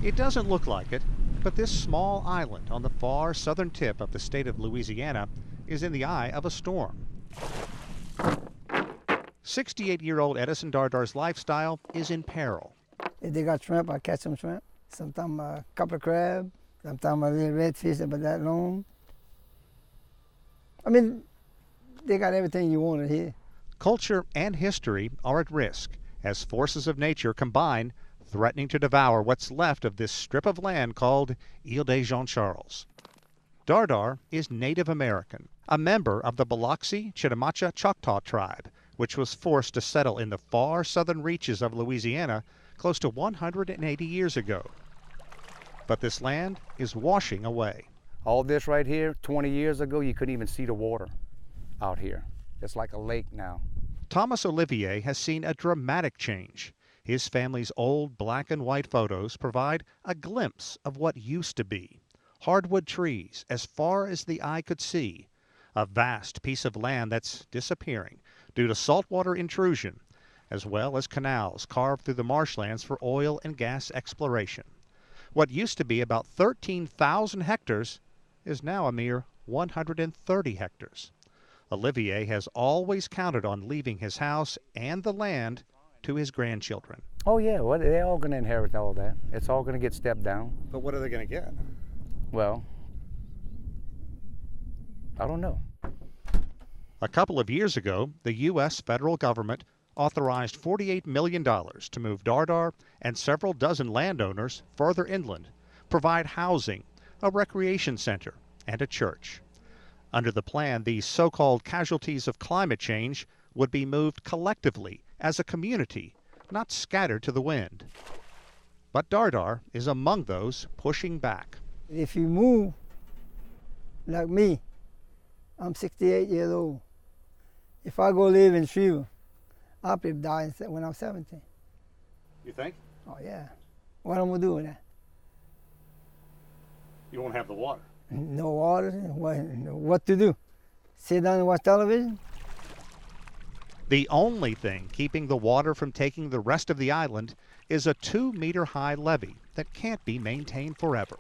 It doesn't look like it, but this small island on the far southern tip of the state of Louisiana is in the eye of a storm. 68-year-old Edison Dardar's lifestyle is in peril. If they got shrimp, I catch some shrimp. Sometimes a couple of crab. Sometimes a little redfish about that long. I mean, they got everything you wanted here. Culture and history are at risk as forces of nature combine, threatening to devour what's left of this strip of land called Ile de Jean Charles. Dardar is Native American, a member of the Biloxi Chitimacha Choctaw tribe, which was forced to settle in the far southern reaches of Louisiana close to 180 years ago. But this land is washing away. All this right here, 20 years ago, you couldn't even see the water out here. It's like a lake now. Thomas Olivier has seen a dramatic change. His family's old black and white photos provide a glimpse of what used to be. Hardwood trees as far as the eye could see. A vast piece of land that's disappearing due to saltwater intrusion, as well as canals carved through the marshlands for oil and gas exploration. What used to be about 13,000 hectares is now a mere 130 hectares. Olivier has always counted on leaving his house and the land to his grandchildren. Oh yeah, well, they're all going to inherit all that. It's all going to get stepped down. But what are they going to get? Well, I don't know. A couple of years ago, the U.S. federal government authorized $48 million to move Dardar and several dozen landowners further inland, provide housing, a recreation center, and a church. Under the plan, these so-called casualties of climate change would be moved collectively as a community, not scattered to the wind. But Dardar is among those pushing back. If you move, like me, I'm 68 years old. If I go live in Shreveport, I'll probably die when I'm 70. You think? Oh yeah. What am I gonna do with that? You won't have the water. No water, what to do? Sit down and watch television? The only thing keeping the water from taking the rest of the island is a 2-meter-high levee that can't be maintained forever.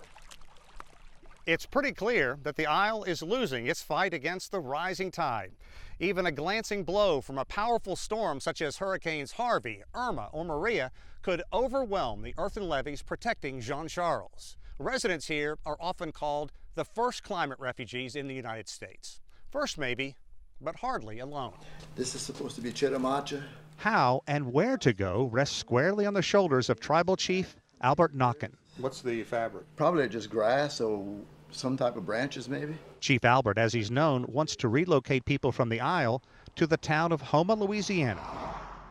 It's pretty clear that the Isle is losing its fight against the rising tide. Even a glancing blow from a powerful storm such as Hurricanes Harvey, Irma, or Maria could overwhelm the earthen levees protecting Jean Charles. Residents here are often called the first climate refugees in the United States. First maybe, but hardly alone. This is supposed to be Chitimacha. How and where to go rests squarely on the shoulders of Tribal Chief Albert Knockin. What's the fabric? Probably just grass or some type of branches maybe. Chief Albert, as he's known, wants to relocate people from the Isle to the town of Houma, Louisiana,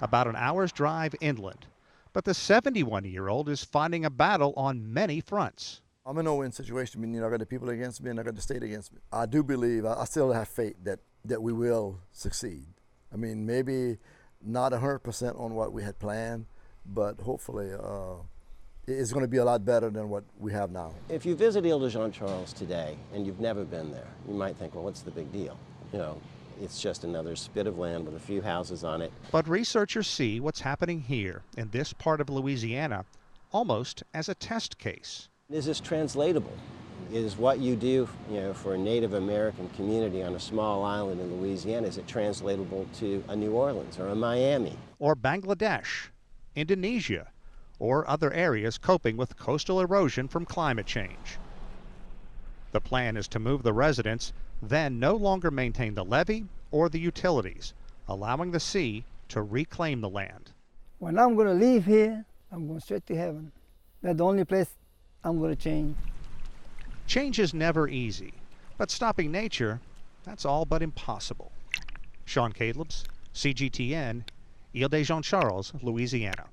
about an hour's drive inland. But the 71-year-old is fighting a battle on many fronts. I'm in a no-win situation. I mean, I got the people against me and I got the state against me. I do believe, I still have faith that we will succeed. I mean, maybe not 100% on what we had planned, but hopefully it's going to be a lot better than what we have now. If you visit Ile de Jean Charles today and you've never been there, you might think, well, what's the big deal? You know, it's just another spit of land with a few houses on it. But researchers see what's happening here in this part of Louisiana almost as a test case. Is this translatable? Is what you do, for a Native American community on a small island in Louisiana, is it translatable to a New Orleans or a Miami? Or Bangladesh, Indonesia, or other areas coping with coastal erosion from climate change. The plan is to move the residents, then no longer maintain the levee or the utilities, allowing the sea to reclaim the land. When I'm going to leave here, I'm going straight to heaven. That's the only place I'm going to change. Change is never easy, but stopping nature, that's all but impossible. Sean Calebs, CGTN, Ile de Jean Charles, Louisiana.